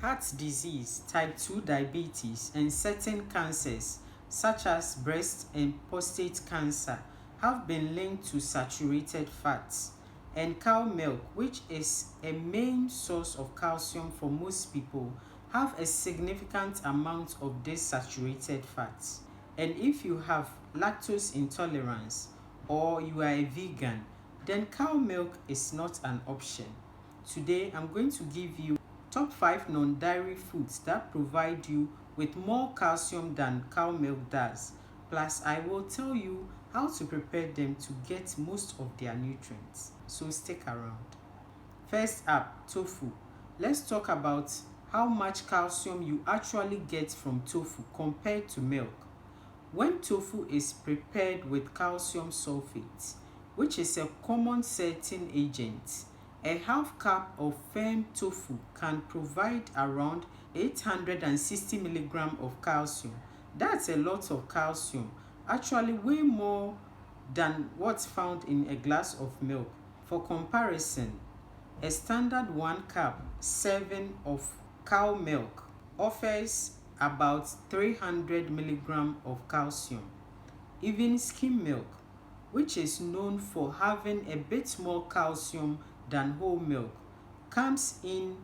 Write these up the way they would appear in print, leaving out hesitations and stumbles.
Heart disease, type 2 diabetes, and certain cancers such as breast and prostate cancer have been linked to saturated fats. And cow milk, which is a main source of calcium for most people, have a significant amount of these saturated fats. And if you have lactose intolerance or you are a vegan, then cow milk is not an option. Today, I'm going to give you top 5 non-dairy foods that provide you with more calcium than cow milk does. Plus, I will tell you how to prepare them to get most of their nutrients. So stick around. First up, tofu. Let's talk about how much calcium you actually get from tofu compared to milk. When tofu is prepared with calcium sulfate, which is a common setting agent, a half cup of firm tofu can provide around 860 milligrams of calcium. That's a lot of calcium, actually way more than what's found in a glass of milk. For comparison, a standard 1 cup serving of cow milk offers about 300 milligrams of calcium. Even skim milk, which is known for having a bit more calcium than whole milk, comes in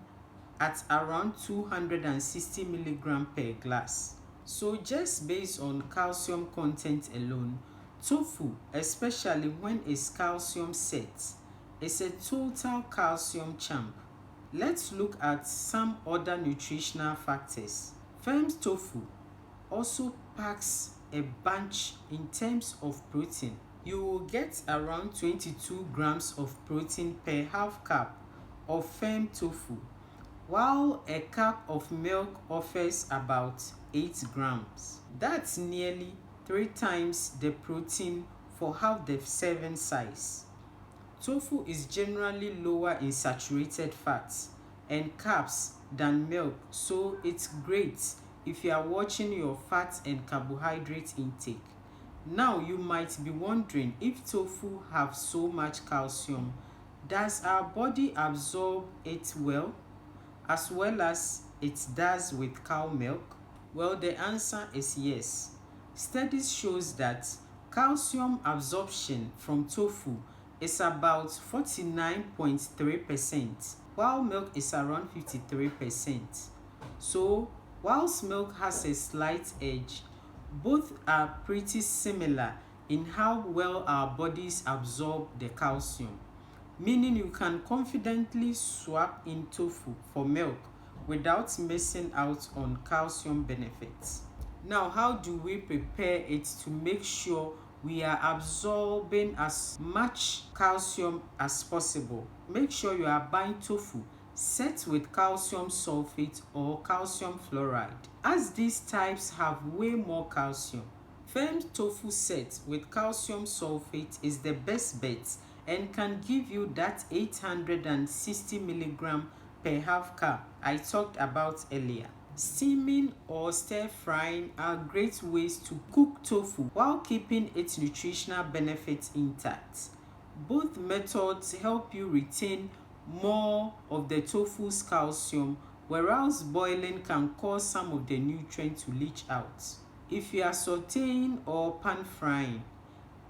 at around 260 milligrams per glass. So just based on calcium content alone, tofu, especially when it's calcium set, is a total calcium champ. Let's look at some other nutritional factors. Firm tofu also packs a bunch in terms of protein. You will get around 22 grams of protein per half cup of firm tofu, while a cup of milk offers about 8 grams. That's nearly 3 times the protein for half the serving size. Tofu is generally lower in saturated fats and carbs than milk, so it's great if you are watching your fat and carbohydrate intake. Now you might be wondering, if tofu have so much calcium, does our body absorb it well as it does with cow milk? Well, the answer is yes. Studies shows that calcium absorption from tofu is about 49.3%, while milk is around 53%. So, whilst milk has a slight edge, both are pretty similar in how well our bodies absorb the calcium, meaning you can confidently swap in tofu for milk without missing out on calcium benefits. Now, how do we prepare it to make sure we are absorbing as much calcium as possible? Make sure you are buying tofu set with calcium sulfate or calcium fluoride, as these types have way more calcium. Firm tofu set with calcium sulfate is the best bet and can give you that 860 milligrams per half cup I talked about earlier. Steaming or stir frying are great ways to cook tofu while keeping its nutritional benefits intact. Both methods help you retain more of the tofu's calcium, whereas boiling can cause some of the nutrients to leach out. If you are sauteing or pan frying,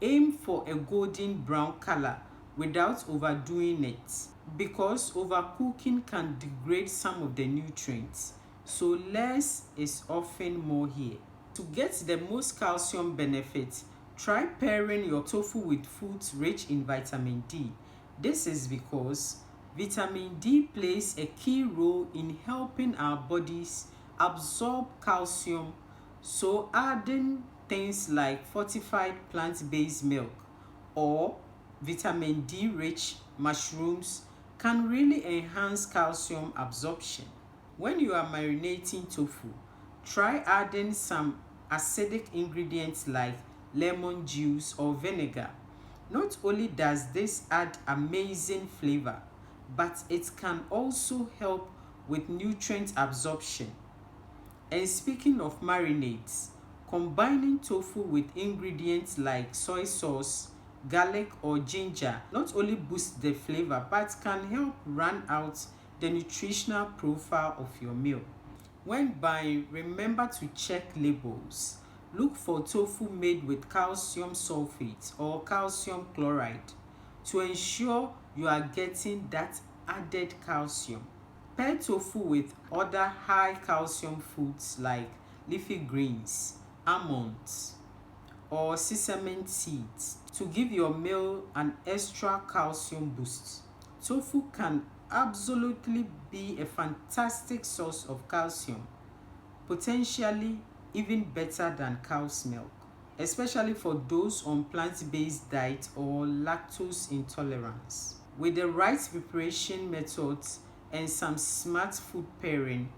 aim for a golden brown color without overdoing it, because overcooking can degrade some of the nutrients. So less is often more here. To get the most calcium benefit, try pairing your tofu with foods rich in vitamin D. This is because vitamin D plays a key role in helping our bodies absorb calcium, so adding things like fortified plant-based milk or vitamin D rich mushrooms can really enhance calcium absorption. When you are marinating tofu, try adding some acidic ingredients like lemon juice or vinegar. Not only does this add amazing flavor, but it can also help with nutrient absorption. And speaking of marinades, combining tofu with ingredients like soy sauce, garlic or ginger not only boosts the flavor but can help run out the nutritional profile of your meal. When buying, remember to check labels. Look for tofu made with calcium sulfate or calcium chloride to ensure you are getting that added calcium. Pair tofu with other high calcium foods like leafy greens, almonds, or sesame seeds to give your meal an extra calcium boost. Tofu can absolutely be a fantastic source of calcium, potentially even better than cow's milk, especially for those on plant-based diet or lactose intolerance. With the right preparation methods and some smart food pairing,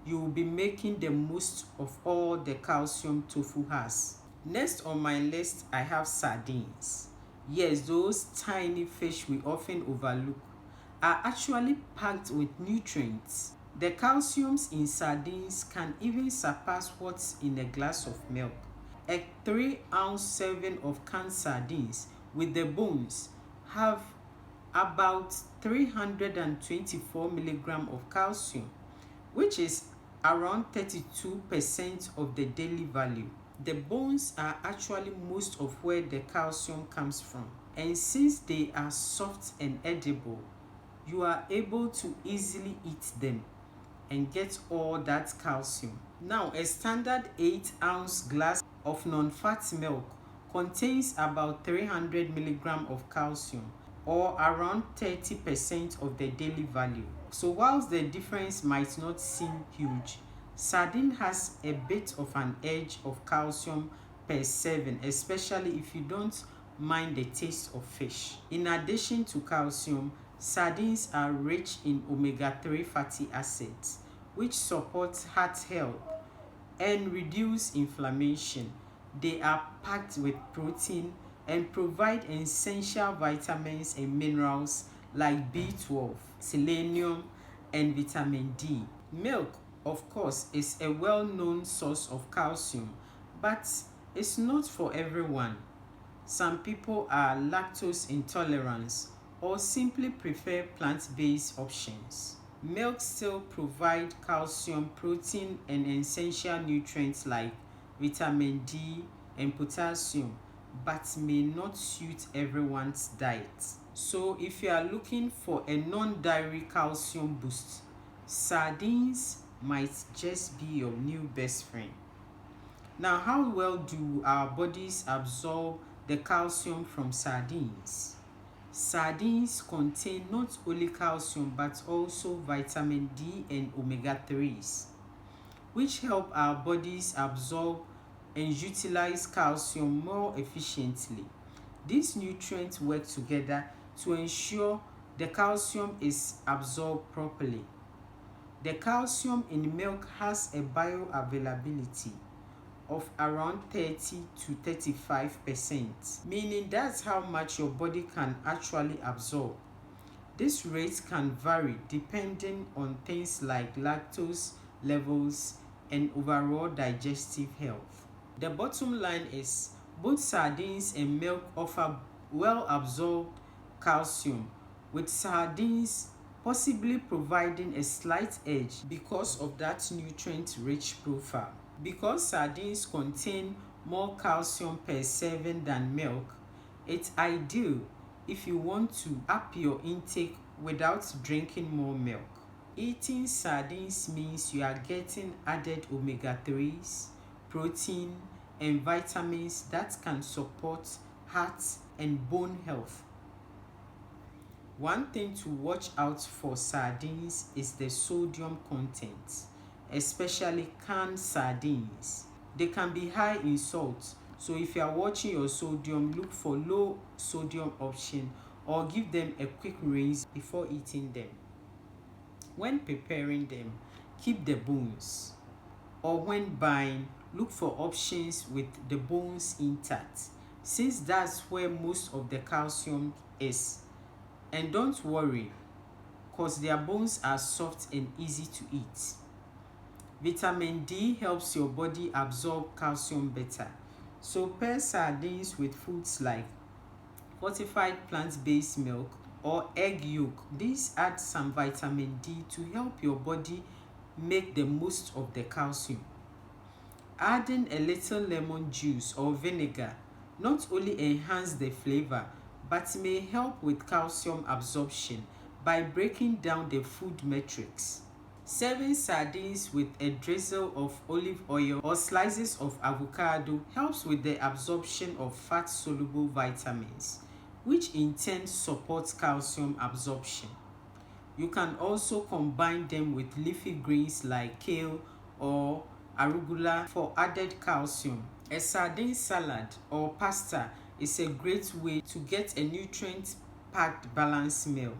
you will be making the most of all the calcium tofu has. Next on my list, I have sardines. Yes, those tiny fish we often overlook are actually packed with nutrients. The calciums in sardines can even surpass what's in a glass of milk. A 3-ounce serving of canned sardines with the bones have about 324 milligrams of calcium, which is around 32% of the daily value. The bones are actually most of where the calcium comes from, and since they are soft and edible, you are able to easily eat them and get all that calcium. Now, a standard 8-ounce glass of non-fat milk contains about 300 milligrams of calcium, or around 30% of the daily value. So whilst the difference might not seem huge, sardine has a bit of an edge of calcium per serving, especially if you don't mind the taste of fish. In addition to calcium, sardines are rich in omega-3 fatty acids, which support heart health and reduce inflammation. They are packed with protein and provide essential vitamins and minerals like B12, selenium, and vitamin D. Milk, of course, is a well-known source of calcium, but it's not for everyone. Some people are lactose intolerant or simply prefer plant-based options. Milk still provides calcium, protein, and essential nutrients like vitamin D and potassium, but may not suit everyone's diet. So if you are looking for a non-dairy calcium boost, sardines might just be your new best friend. Now, how well do our bodies absorb the calcium from sardines? Sardines contain not only calcium but also vitamin D and omega-3s, which help our bodies absorb and utilize calcium more efficiently. These nutrients work together to ensure the calcium is absorbed properly. The calcium in milk has a bioavailability of around 30 to 35%, meaning that's how much your body can actually absorb. This rate can vary depending on things like lactose levels and overall digestive health. The bottom line is both sardines and milk offer well-absorbed calcium, with sardines possibly providing a slight edge because of that nutrient-rich profile. Because sardines contain more calcium per serving than milk, it's ideal if you want to up your intake without drinking more milk. Eating sardines means you are getting added omega-3s, protein, and vitamins that can support heart and bone health. One thing to watch out for sardines is the sodium content, especially canned sardines. They can be high in salt, so if you are watching your sodium, look for low sodium option or give them a quick rinse before eating them. When preparing them, keep the bones, or when buying, look for options with the bones intact, since that's where most of the calcium is. And don't worry, cause their bones are soft and easy to eat. Vitamin D helps your body absorb calcium better, so pair sardines with foods like fortified plant-based milk or egg yolk. These add some vitamin D to help your body make the most of the calcium. Adding a little lemon juice or vinegar not only enhances the flavor but may help with calcium absorption by breaking down the food matrix. Serving sardines with a drizzle of olive oil or slices of avocado helps with the absorption of fat-soluble vitamins, which in turn supports calcium absorption. You can also combine them with leafy greens like kale or arugula for added calcium. A sardine salad or pasta is a great way to get a nutrient-packed balanced meal.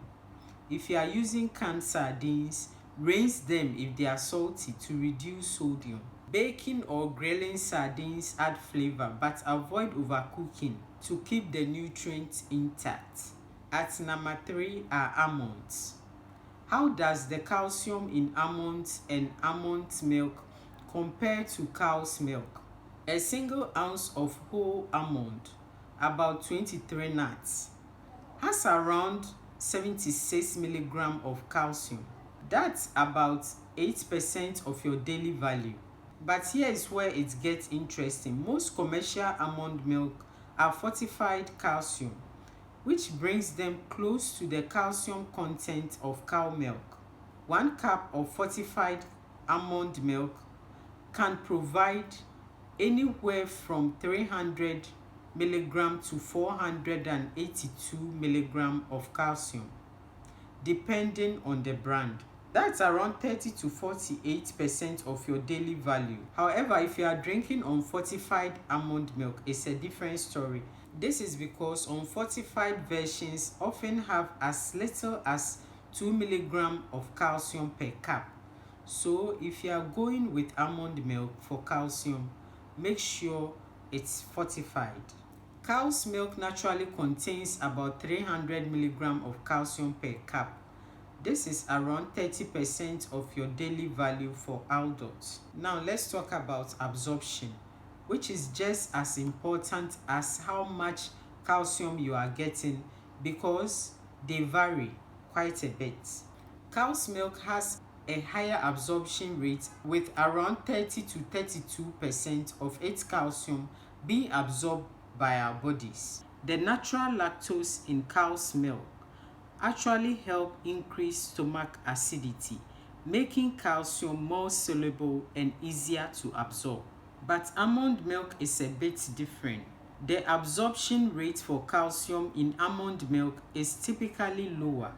If you are using canned sardines, rinse them if they are salty to reduce sodium. Baking or grilling sardines add flavor but avoid overcooking to keep the nutrients intact. At number 3 are almonds. How does the calcium in almonds and almond milk compare to cow's milk? A single ounce of whole almond, about 23 nuts, has around 76 milligrams of calcium. That's about 8% of your daily value. But here is where it gets interesting. Most commercial almond milk are fortified calcium, which brings them close to the calcium content of cow milk. 1 cup of fortified almond milk can provide anywhere from 300 milligram to 482 milligram of calcium, depending on the brand. That's around 30 to 48% of your daily value. However, if you are drinking unfortified almond milk, it's a different story. This is because unfortified versions often have as little as 2 milligram of calcium per cup. So if you are going with almond milk for calcium, make sure it's fortified. Cow's milk naturally contains about 300 milligrams of calcium per cup. This is around 30% of your daily value for adults. Now let's talk about absorption, which is just as important as how much calcium you are getting because they vary quite a bit. Cow's milk has a higher absorption rate with around 30 to 32% of its calcium being absorbed by our bodies. The natural lactose in cow's milk actually help increase stomach acidity, making calcium more soluble and easier to absorb. But almond milk is a bit different. The absorption rate for calcium in almond milk is typically lower,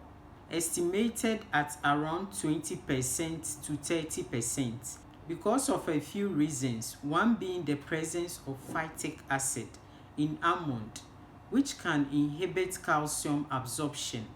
estimated at around 20% to 30%, because of a few reasons, one being the presence of phytic acid in almond, which can inhibit calcium absorption.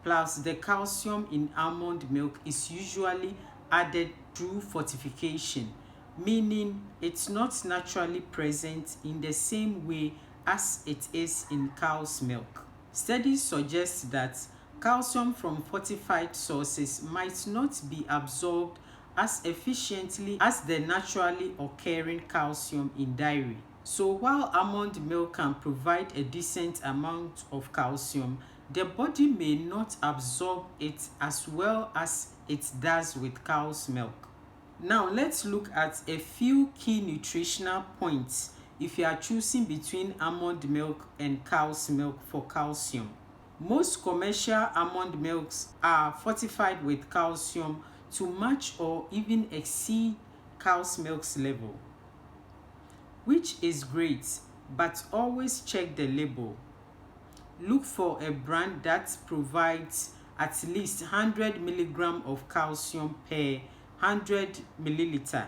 Plus, the calcium in almond milk is usually added through fortification, meaning it's not naturally present in the same way as it is in cow's milk. Studies suggest that calcium from fortified sources might not be absorbed as efficiently as the naturally occurring calcium in dairy. So while almond milk can provide a decent amount of calcium, the body may not absorb it as well as it does with cow's milk. Now let's look at a few key nutritional points if you are choosing between almond milk and cow's milk for calcium. Most commercial almond milks are fortified with calcium to match or even exceed cow's milk's level, which is great, but always check the label. Look for a brand that provides at least 100 milligrams of calcium per 100 milliliter,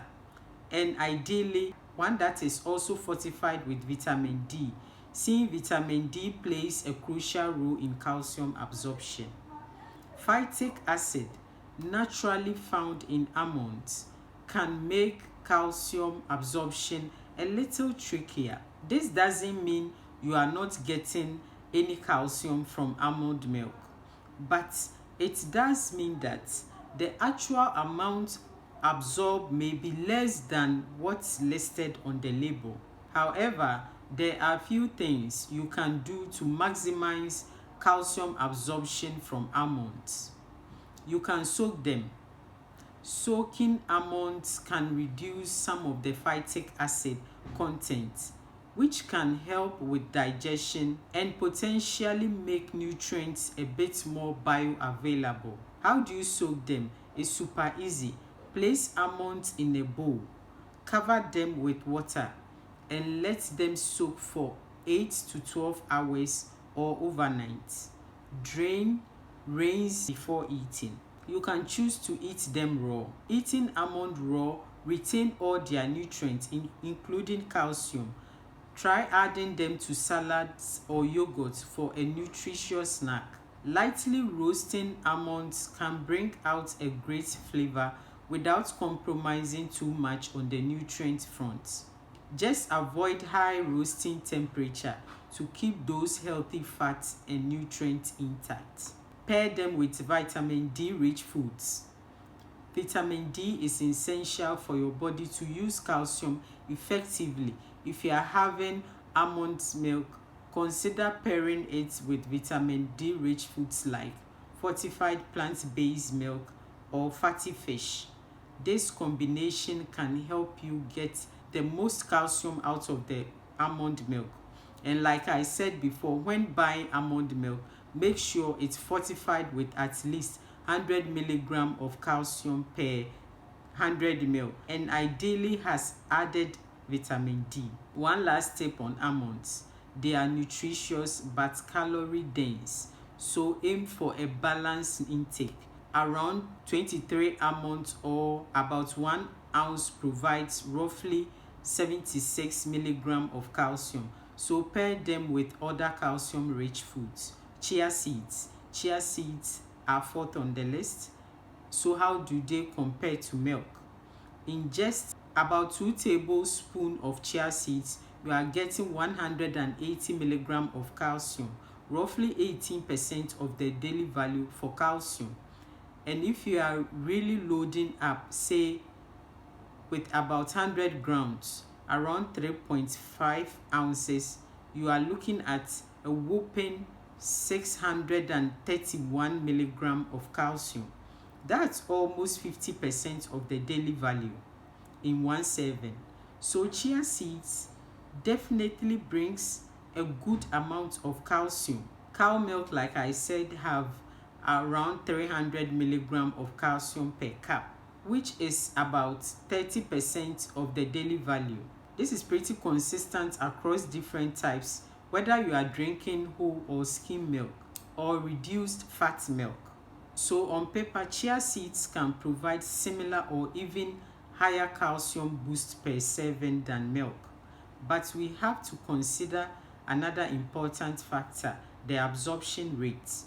and ideally one that is also fortified with vitamin D, since vitamin D plays a crucial role in calcium absorption. Phytic acid, naturally found in almonds, can make calcium absorption a little trickier. This doesn't mean you are not getting any calcium from almond milk, but it does mean that the actual amount absorbed may be less than what's listed on the label. However, there are few things you can do to maximize calcium absorption from almonds. You can soak them. Soaking almonds can reduce some of the phytic acid content, which can help with digestion and potentially make nutrients a bit more bioavailable. How do you soak them? It's super easy. Place almonds in a bowl, cover them with water, and let them soak for 8 to 12 hours or overnight. Drain, rinse before eating. You can choose to eat them raw. Eating almond raw retain all their nutrients including calcium. Try adding them to salads or yogurt for a nutritious snack. Lightly roasting almonds can bring out a great flavor without compromising too much on the nutrient front. Just avoid high roasting temperature to keep those healthy fats and nutrients intact. Pair them with vitamin D rich foods. Vitamin D is essential for your body to use calcium effectively. If you are having almond milk, consider pairing it with vitamin D rich foods like fortified plant-based milk or fatty fish. This combination can help you get the most calcium out of the almond milk. And like I said before, when buying almond milk, make sure it's fortified with at least 100 milligram of calcium per 100 ml and ideally has added vitamin D. One last tip on almonds. They are nutritious but calorie dense, so aim for a balanced intake. Around 23 almonds or about 1 ounce provides roughly 76 milligram of calcium, so pair them with other calcium rich foods. Chia seeds. Chia seeds are fourth on the list. So how do they compare to milk? Ingest about 2 tablespoons of chia seeds, you are getting 180 milligram of calcium, roughly 18% of the daily value for calcium. And if you are really loading up, say with about 100 grams, around 3.5 ounces, you are looking at a whopping 631 milligram of calcium. That's almost 50% of the daily value in one serving. So chia seeds definitely brings a good amount of calcium. Cow milk, like I said, have around 300 milligram of calcium per cup, which is about 30% of the daily value. This is pretty consistent across different types, whether you are drinking whole or skim milk or reduced fat milk. So on paper, chia seeds can provide similar or even higher calcium boost per serving than milk. But we have to consider another important factor, the absorption rate.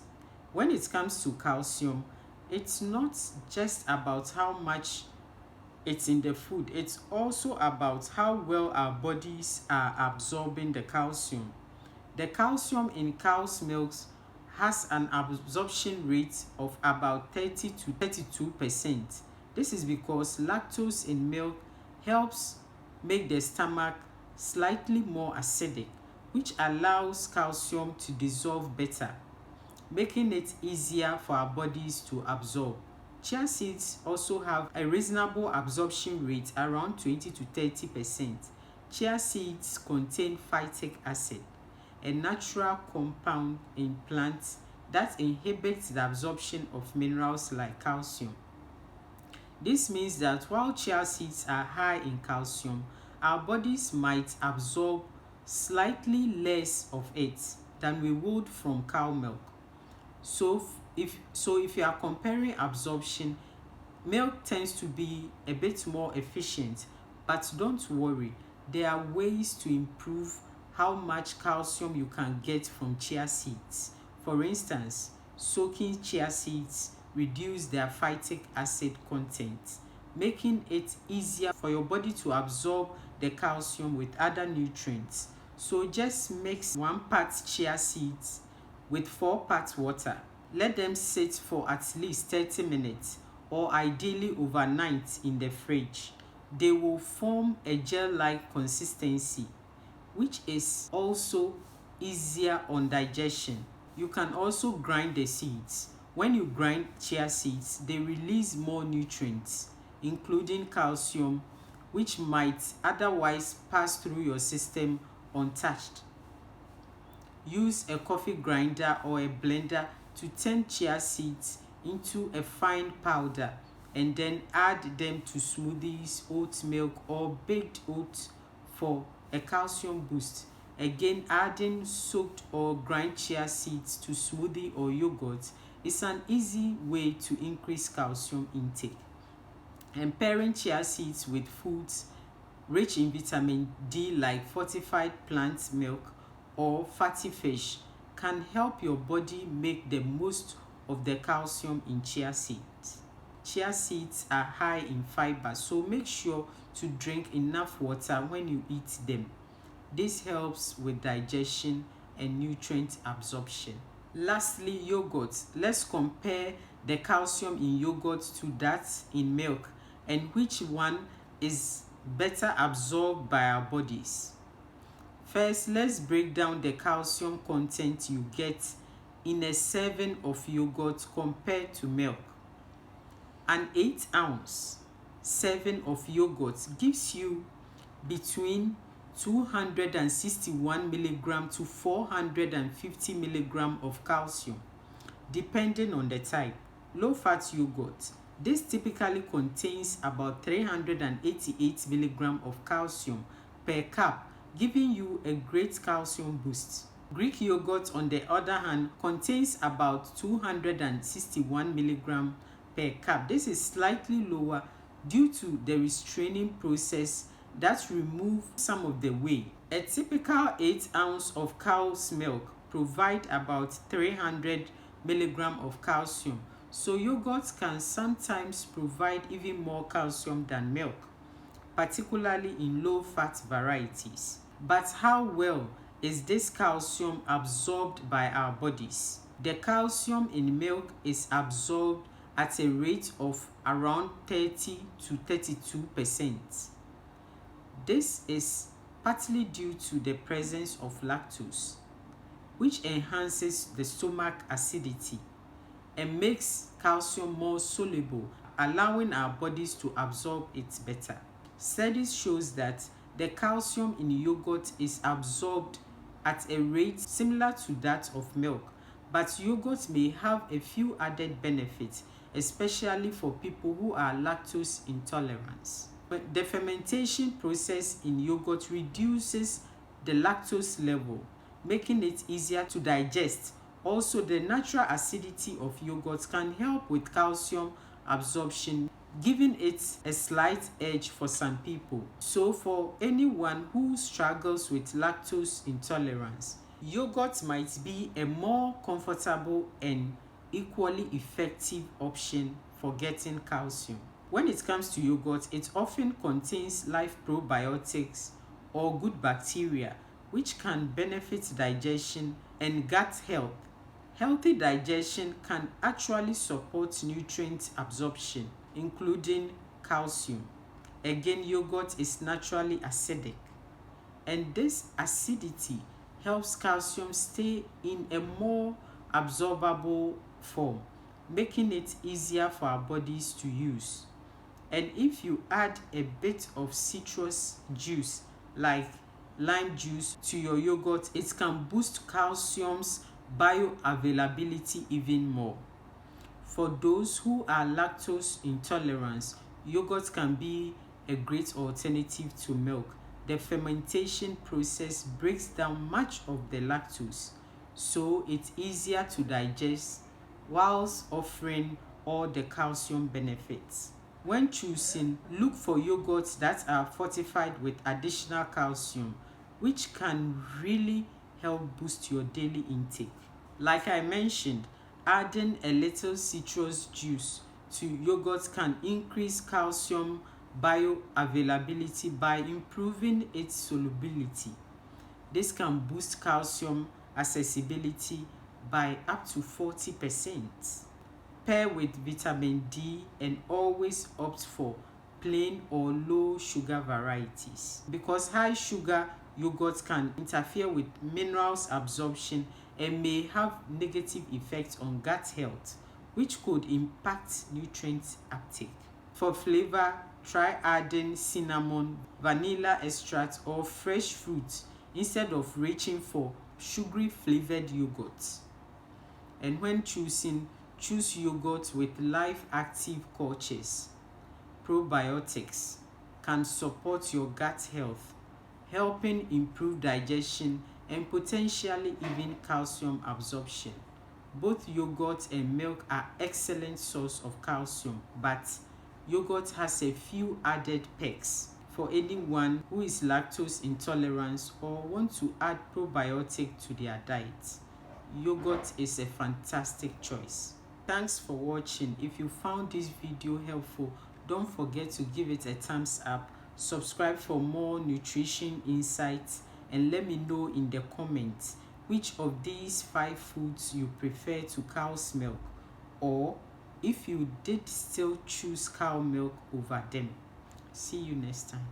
When it comes to calcium, it's not just about how much it's in the food, it's also about how well our bodies are absorbing the calcium. The calcium in cow's milk has an absorption rate of about 30 to 32%. This is because lactose in milk helps make the stomach slightly more acidic, which allows calcium to dissolve better, making it easier for our bodies to absorb. Chia seeds also have a reasonable absorption rate around 20 to 30%. Chia seeds contain phytic acid, a natural compound in plants that inhibits the absorption of minerals like calcium. This means that while chia seeds are high in calcium, our bodies might absorb slightly less of it than we would from cow milk. So if you are comparing absorption, milk tends to be a bit more efficient, but don't worry, there are ways to improve how much calcium you can get from chia seeds. For instance, soaking chia seeds reduce their phytic acid content, making it easier for your body to absorb the calcium with other nutrients. So just mix 1 part chia seeds with 4 parts water. Let them sit for at least 30 minutes or ideally overnight in the fridge. They will form a gel-like consistency, which is also easier on digestion. You can also grind the seeds. When you grind chia seeds, they release more nutrients, including calcium, which might otherwise pass through your system untouched. Use a coffee grinder or a blender to turn chia seeds into a fine powder and then add them to smoothies, oat milk, or baked oats for a calcium boost. Again, adding soaked or grind chia seeds to smoothie or yogurt is an easy way to increase calcium intake. And pairing chia seeds with foods rich in vitamin D like fortified plant milk or fatty fish can help your body make the most of the calcium in chia seeds. Chia seeds are high in fiber, so make sure to drink enough water when you eat them. This helps with digestion and nutrient absorption. Lastly, yogurt. Let's compare the calcium in yogurt to that in milk and which one is better absorbed by our bodies. First, let's break down the calcium content you get in a serving of yogurt compared to milk. An 8-ounce serving of yogurt gives you between 261 milligram to 450 milligram of calcium, depending on the type. Low-fat yogurt. This typically contains about 388 milligram of calcium per cup, giving you a great calcium boost. Greek yogurt, on the other hand, contains about 261 milligram per cup. This is slightly lower due to the restraining process that removes some of the whey. A typical 8 ounce of cow's milk provides about 300 milligram of calcium, so yogurt can sometimes provide even more calcium than milk, particularly in low-fat varieties. But how well is this calcium absorbed by our bodies? The calcium in milk is absorbed at a rate of around 30 to 32%. This is partly due to the presence of lactose, which enhances the stomach acidity and makes calcium more soluble, allowing our bodies to absorb it better. Studies shows that the calcium in yogurt is absorbed at a rate similar to that of milk, but yogurt may have a few added benefits, especially for people who are lactose intolerant. But the fermentation process in yogurt reduces the lactose level, making it easier to digest. Also, the natural acidity of yogurt can help with calcium absorption, giving it a slight edge for some people. So for anyone who struggles with lactose intolerance, yogurt might be a more comfortable and equally effective option for getting calcium. When it comes to yogurt, it often contains live probiotics or good bacteria, which can benefit digestion and gut health. Healthy digestion can actually support nutrient absorption, including calcium. Again, yogurt is naturally acidic, and this acidity helps calcium stay in a more absorbable form, making it easier for our bodies to use. And if you add a bit of citrus juice like lime juice to your yogurt, it can boost calcium's bioavailability even more. For those who are lactose intolerant, yogurt can be a great alternative to milk. The fermentation process breaks down much of the lactose, so it's easier to digest whilst offering all the calcium benefits. When choosing, look for yogurts that are fortified with additional calcium, which can really help boost your daily intake. Like I mentioned, adding a little citrus juice to yogurt can increase calcium bioavailability by improving its solubility. This can boost calcium accessibility by up to 40%. Pair with vitamin D and always opt for plain or low sugar varieties, because high sugar yogurt can interfere with minerals absorption and may have negative effects on gut health, which could impact nutrient uptake. For flavor, try adding cinnamon, vanilla extract, or fresh fruit instead of reaching for sugary flavored yogurt. And when choosing, choose yogurt with live active cultures. Probiotics can support your gut health, helping improve digestion and potentially even calcium absorption. Both yogurt and milk are excellent source of calcium, but yogurt has a few added perks. For anyone who is lactose intolerant or want to add probiotic to their diet, yogurt is a fantastic choice. Thanks for watching. If you found this video helpful, don't forget to give it a thumbs up, subscribe for more nutrition insights, and let me know in the comments which of these 5 foods you prefer to cow's milk, or if you did still choose cow milk over them. See you next time.